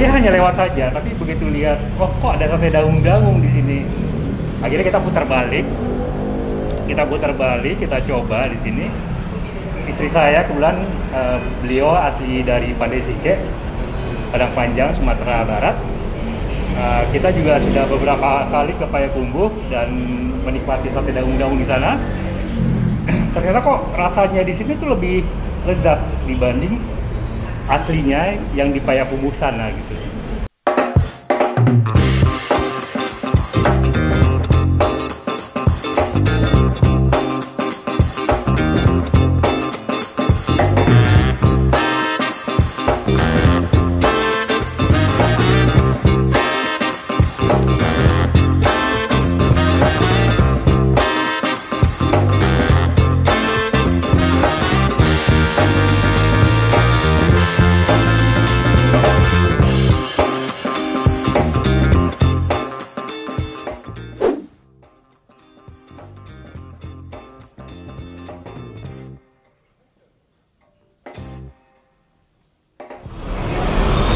Tadinya hanya lewat saja, tapi begitu lihat, oh kok ada sate daun-daun di sini. Akhirnya kita putar balik, kita coba di sini. Istri saya kebetulan beliau asli dari Pandai Sike, Padang Panjang, Sumatera Barat. Kita juga sudah beberapa kali ke Payakumbuh dan menikmati sate daun-daun di sana. Ternyata kok rasanya di sini tuh lebih lezat dibanding aslinya yang di Payakumbuh sana gitu.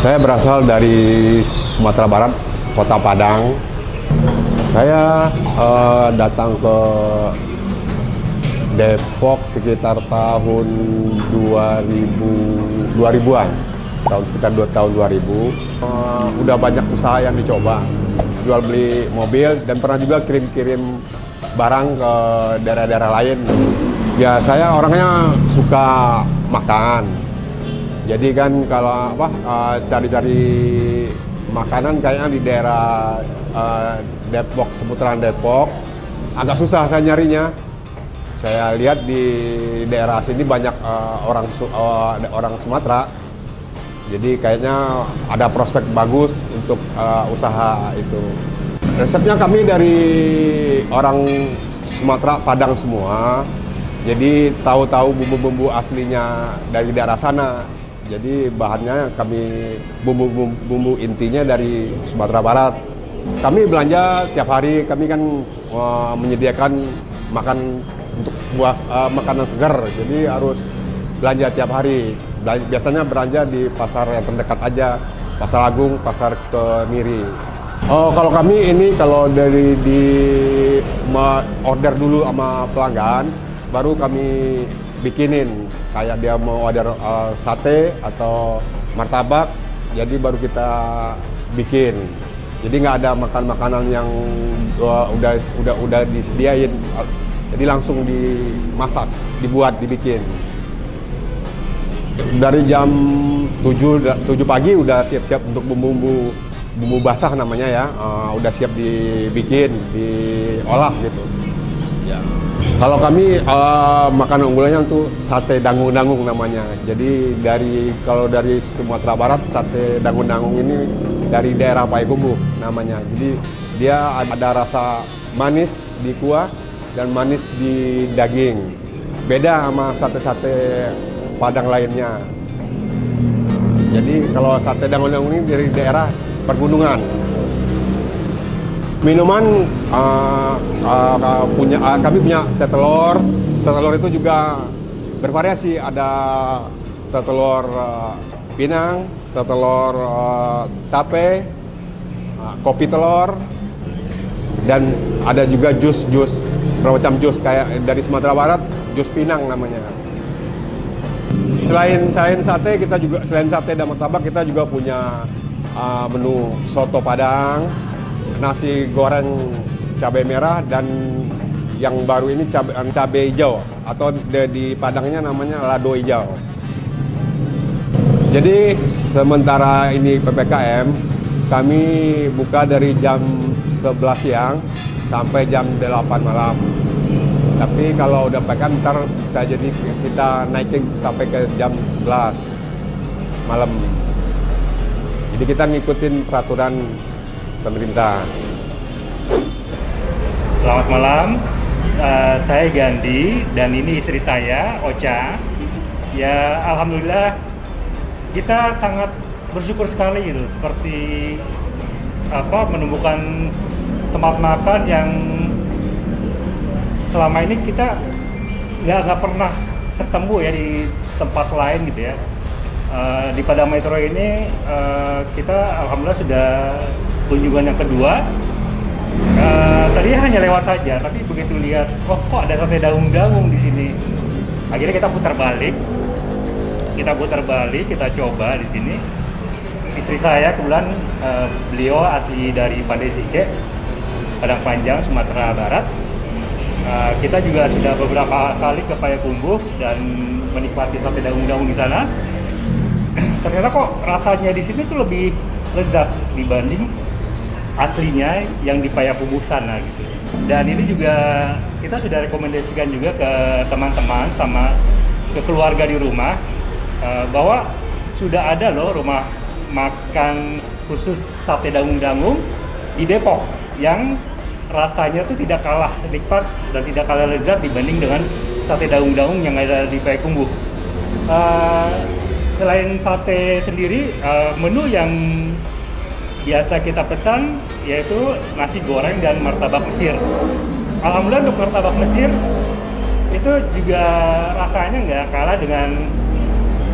Saya berasal dari Sumatera Barat, Kota Padang. Saya datang ke Depok sekitar tahun 2000-an, sekitar tahun 2000. Udah banyak usaha yang dicoba, jual beli mobil dan pernah juga kirim-kirim barang ke daerah-daerah lain. Ya saya orangnya suka makan. Jadi kan kalau cari-cari makanan kayaknya di daerah Depok, seputaran Depok agak susah saya nyarinya. Saya lihat di daerah sini banyak orang Sumatera. Jadi kayaknya ada prospek bagus untuk usaha itu. Resepnya kami dari orang Sumatera, Padang semua. Jadi tahu-tahu bumbu-bumbu aslinya dari daerah sana. Jadi bahannya kami bumbu intinya dari Sumatera Barat. Kami belanja tiap hari, kami kan menyediakan makan untuk sebuah makanan segar. Jadi harus belanja tiap hari. Biasanya belanja di pasar yang terdekat aja, Pasar Agung, Pasar Kemiri. Oh, kalau kami ini kalau dari order dulu sama pelanggan, baru kami bikinin. Kayak dia mau order sate atau martabak, jadi baru kita bikin. Jadi nggak ada makanan yang udah disediain, jadi langsung dimasak, dibikin. Dari jam 7 pagi udah siap-siap untuk bumbu basah namanya ya, udah siap dibikin, diolah gitu. Ya. Kalau kami makanan unggulannya tuh sate dangung-dangung namanya. Jadi kalau dari Sumatera Barat, sate dangung-dangung ini dari daerah Payakumbuh namanya. Jadi dia ada rasa manis di kuah dan manis di daging. Beda sama sate-sate Padang lainnya. Jadi kalau sate dangung-dangung ini dari daerah pergunungan. Minuman kami punya teh telur. Teh telur itu juga bervariasi. Ada teh telur Pinang, teh telur tape, kopi telur, dan ada juga jus bermacam jus kayak dari Sumatera Barat, jus Pinang namanya. Selain sate, selain sate dan martabak kita juga punya menu soto Padang, nasi goreng cabai merah, dan yang baru ini cabai hijau atau di Padangnya namanya lado hijau. Jadi sementara ini PPKM, kami buka dari jam 11 siang sampai jam 8 malam. Tapi kalau udah PPKM ntar bisa jadi kita naikin sampai ke jam 11 malam. Jadi kita ngikutin peraturan pemerintah. Selamat malam, saya Gandhi dan ini istri saya, Ocha. Ya, alhamdulillah kita sangat bersyukur sekali gitu, seperti menemukan tempat makan yang selama ini kita nggak pernah ketemu ya di tempat lain gitu ya. Di Padang Metro ini kita alhamdulillah sudah kunjungan yang kedua. Tadinya hanya lewat saja, tapi begitu lihat, oh kok ada sate daung-daung di sini. Akhirnya kita putar balik. Kita coba di sini. Istri saya kebetulan beliau asli dari Pandai Sike, Padang Panjang, Sumatera Barat. Kita juga sudah beberapa kali ke Payakumbuh dan menikmati sate daung-daung di sana. Ternyata kok rasanya di sini tuh lebih lezat dibanding aslinya yang di Payakumbuh sana gitu. Dan ini juga kita sudah rekomendasikan juga ke teman-teman sama ke keluarga di rumah bahwa sudah ada loh rumah makan khusus sate daung-daung di Depok yang rasanya tuh tidak kalah nikmat dan tidak kalah lezat dibanding dengan sate daung-daung yang ada di Payakumbuh. Selain sate sendiri, menu yang biasa kita pesan yaitu nasi goreng dan martabak Mesir. Alhamdulillah untuk martabak Mesir itu juga rasanya nggak kalah dengan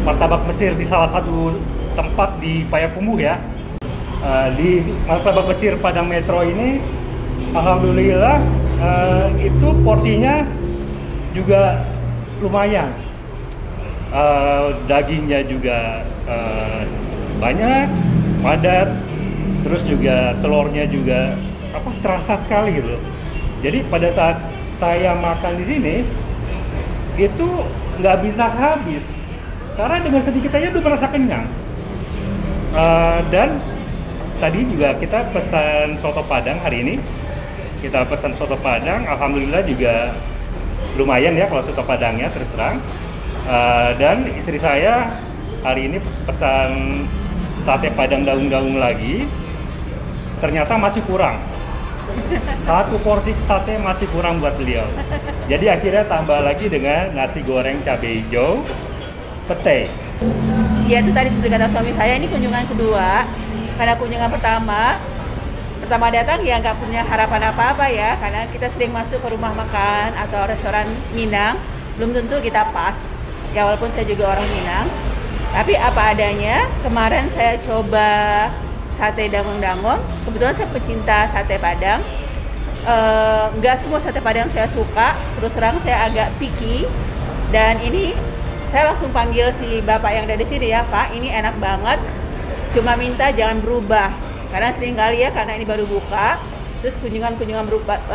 martabak Mesir di salah satu tempat di Payakumbuh ya. Di martabak Mesir Padang Metro ini alhamdulillah itu porsinya juga lumayan. Dagingnya juga banyak, padat, terus juga telurnya juga terasa sekali gitu. Jadi pada saat saya makan di sini itu nggak bisa habis karena dengan sedikit aja udah merasa kenyang. Dan tadi juga kita pesan soto Padang hari ini. Kita pesan soto Padang, alhamdulillah juga lumayan ya kalau soto Padangnya terus terang. Dan istri saya hari ini pesan sate Padang daung-daung lagi, ternyata masih kurang. Satu porsi sate masih kurang buat beliau. Jadi akhirnya tambah lagi dengan nasi goreng cabai hijau, pete. Ya itu tadi seperti kata suami saya, ini kunjungan kedua. Karena kunjungan pertama datang ya nggak punya harapan apa-apa ya, karena kita sering masuk ke rumah makan atau restoran Minang, belum tentu kita pas. Ya walaupun saya juga orang Minang, tapi apa adanya. Kemarin saya coba sate daung-daung, kebetulan saya pecinta sate Padang. Nggak semua sate Padang saya suka, terus terang saya agak picky. Dan ini saya langsung panggil si bapak yang ada di sini ya, Pak, ini enak banget. Cuma minta jangan berubah, karena sering kali ya, karena ini baru buka, terus kunjungan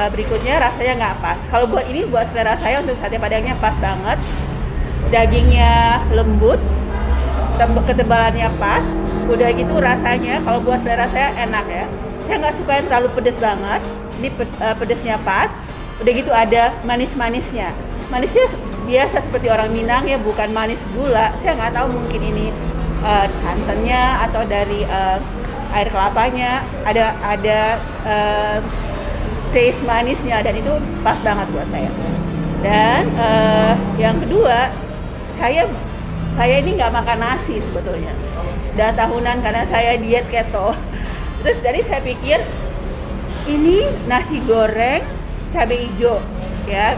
berikutnya rasanya nggak pas. Kalau buat ini, buat selera saya untuk sate Padangnya pas banget. Dagingnya lembut, ketebalannya pas, udah gitu rasanya kalau buat selera saya enak ya. Saya nggak suka yang terlalu pedes banget, ini pedesnya pas, udah gitu ada manisnya biasa seperti orang Minang ya, bukan manis gula. Saya nggak tahu mungkin ini santannya atau dari air kelapanya, ada taste manisnya, dan itu pas banget buat saya. Dan yang kedua, saya ini nggak makan nasi sebetulnya, udah tahunan karena saya diet keto. Terus jadi saya pikir ini nasi goreng cabai hijau ya,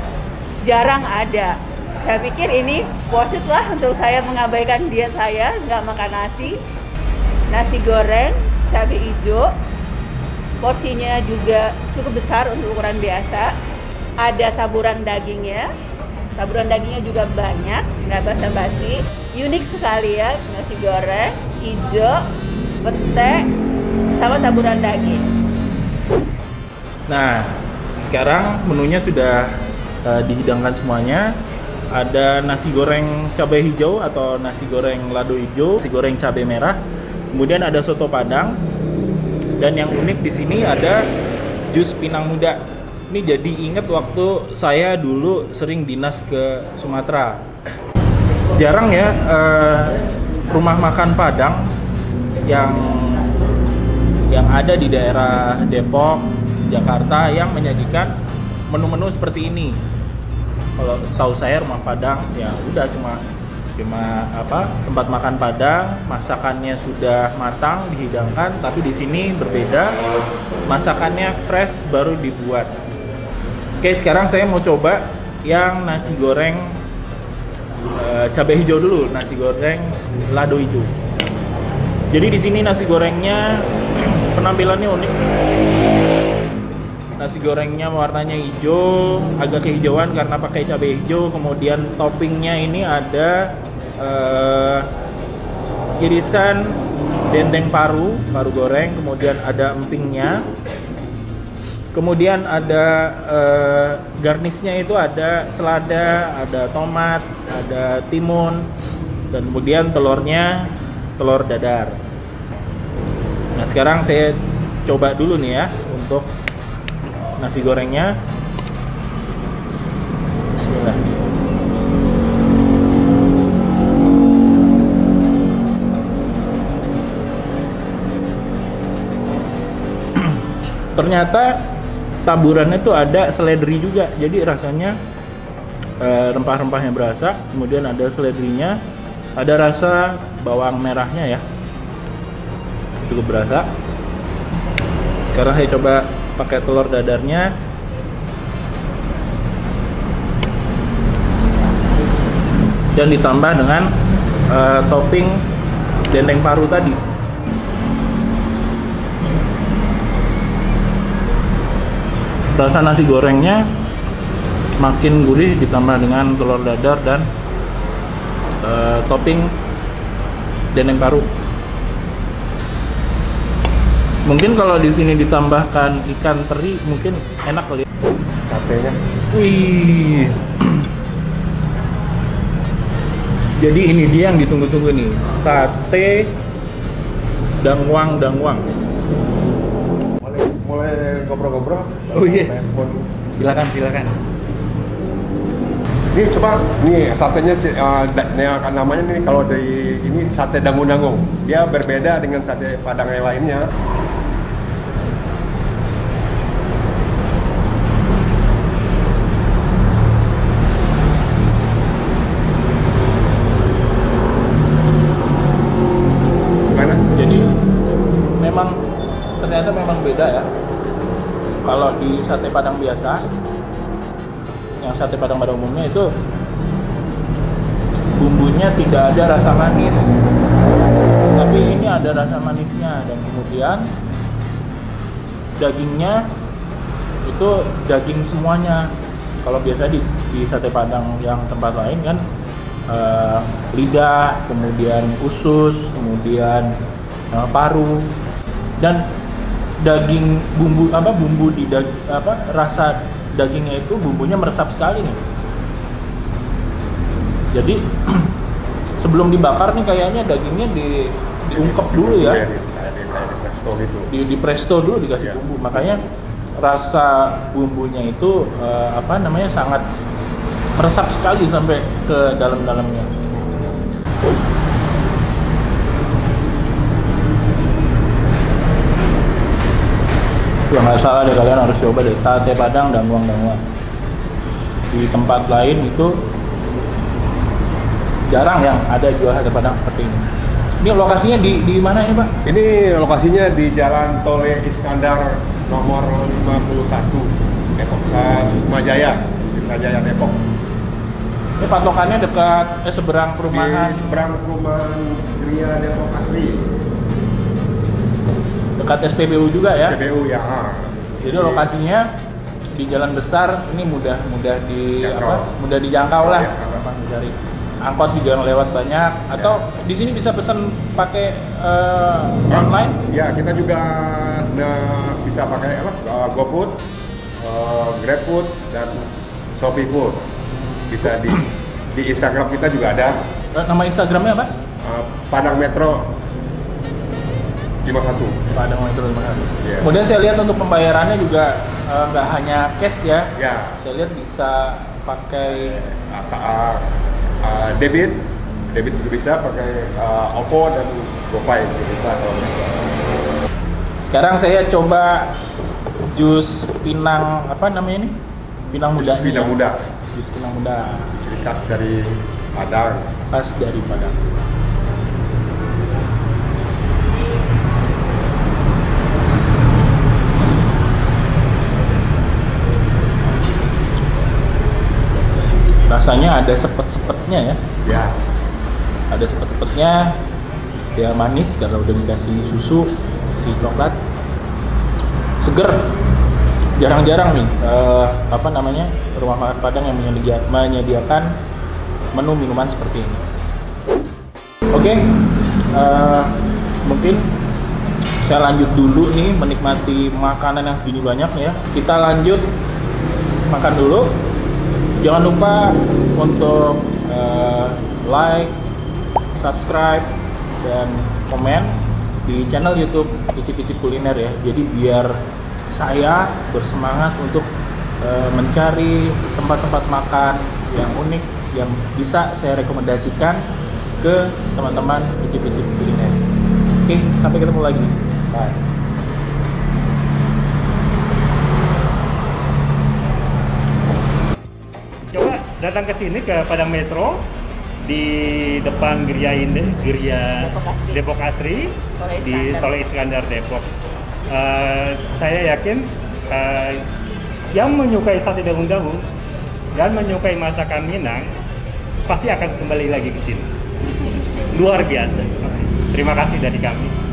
jarang ada. Saya pikir ini worth it lah untuk saya mengabaikan diet saya, nggak makan nasi. Nasi goreng cabai hijau, porsinya juga cukup besar untuk ukuran biasa. Ada taburan dagingnya juga banyak, nggak basa-basi. Unik sekali ya, nasi goreng hijau, pete, sama taburan daging. Nah, sekarang menunya sudah dihidangkan semuanya. Ada nasi goreng cabai hijau atau nasi goreng lado hijau, nasi goreng cabai merah, kemudian ada soto Padang, dan yang unik di sini ada jus pinang muda. Ini jadi inget waktu saya dulu sering dinas ke Sumatera. Jarang ya rumah makan Padang yang ada di daerah Depok, Jakarta yang menyajikan menu-menu seperti ini. Kalau setahu saya rumah Padang ya udah cuma tempat makan Padang, masakannya sudah matang dihidangkan, tapi di sini berbeda, masakannya fresh baru dibuat. Oke, sekarang saya mau coba yang nasi goreng cabai hijau dulu, nasi goreng lado hijau. Jadi di sini nasi gorengnya penampilannya unik. Nasi gorengnya warnanya hijau, agak kehijauan karena pakai cabai hijau. Kemudian toppingnya ini ada irisan dendeng paru goreng, kemudian ada empingnya. Kemudian ada garnisnya itu ada selada, ada tomat, ada timun, dan kemudian telurnya telur dadar. Nah sekarang saya coba dulu nih ya untuk nasi gorengnya. Bismillah. Ternyata taburannya tuh ada seledri juga, jadi rasanya rempah-rempahnya berasa, kemudian ada seledrinya, ada rasa bawang merahnya ya, cukup berasa. Sekarang saya coba pakai telur dadarnya. Dan ditambah dengan topping dendeng paru tadi. Rasa nasi gorengnya makin gurih ditambah dengan telur dadar dan topping dendeng paru. Mungkin kalau di sini ditambahkan ikan teri mungkin enak kali. Satenya. Wih. Jadi ini dia yang ditunggu-tunggu nih, sate dangwang. Mulai ngobrol-ngobrol. Oh iya. Silakan. Ini coba nih satenya namanya nih kalau dari ini sate dangung-dangung. Dia berbeda dengan sate Padang yang lainnya. Gimana? Jadi ternyata memang beda ya. Kalau di sate Padang biasa, yang sate Padang pada umumnya itu bumbunya tidak ada rasa manis, tapi ini ada rasa manisnya. Dan kemudian dagingnya itu daging semuanya. Kalau biasa di sate Padang yang tempat lain kan lidah, kemudian usus, kemudian paru, dan daging bumbu di rasa dagingnya itu bumbunya meresap sekali nih. Jadi sebelum dibakar nih kayaknya dagingnya diungkep dulu ya. Di presto dulu dikasih bumbu. Makanya rasa bumbunya itu sangat meresap sekali sampai ke dalam-dalamnya. Ya nggak salah deh, kalian harus coba deh sate Padang dangwang. Di tempat lain itu jarang yang ada jual sate Padang seperti ini. Ini lokasinya di mana ini Pak? Ini lokasinya di Jalan Tole Iskandar nomor 51 Depok, Sukmajaya, Depok. Ini patokannya dekat seberang perumahan. Di seberang perumahan Gria Depok Asri. Dekat SPBU juga ya. SPBU ya. Jadi lokasinya di jalan besar, ini mudah dijangkau lah. Gampang dicari. Angkot juga lewat banyak. Atau di sini bisa pesan pakai online? Ya, kita juga bisa pakai GoFood, GrabFood dan ShopeeFood. Bisa di Instagram kita juga ada. Nama Instagramnya apa? Padang Metro 51. Padang Metro 51. Yeah. Kemudian saya lihat untuk pembayarannya juga nggak hanya cash ya. Ya. Saya lihat bisa pakai debit juga bisa pakai OVO dan GoPay juga bisa. Sekarang saya coba jus pinang ini? Pinang muda. Pinang muda. Jus pinang muda. Ciri khas dari Padang. Khas dari Padang. rasanya ada sepet-sepetnya ya. Ya. Ada sepet-sepetnya, ya manis karena udah dikasih susu, si coklat, seger. Jarang-jarang nih rumah makan Padang yang menyediakan menu minuman seperti ini. Oke, mungkin saya lanjut dulu nih menikmati makanan yang segini banyak ya. Kita lanjut makan dulu. Jangan lupa untuk like, subscribe, dan komen di channel YouTube Icip-Icip Kuliner ya. Jadi biar saya bersemangat untuk mencari tempat-tempat makan yang unik yang bisa saya rekomendasikan ke teman-teman Icip-Icip Kuliner. Oke, sampai ketemu lagi. Bye. Coba datang ke sini ke Padang Metro di depan Geria Depok Asri di Tol Iskandar Depok. Saya yakin yang menyukai sate daun-daun dan menyukai masakan Minang pasti akan kembali lagi ke sini. Luar biasa. Terima kasih dari kami.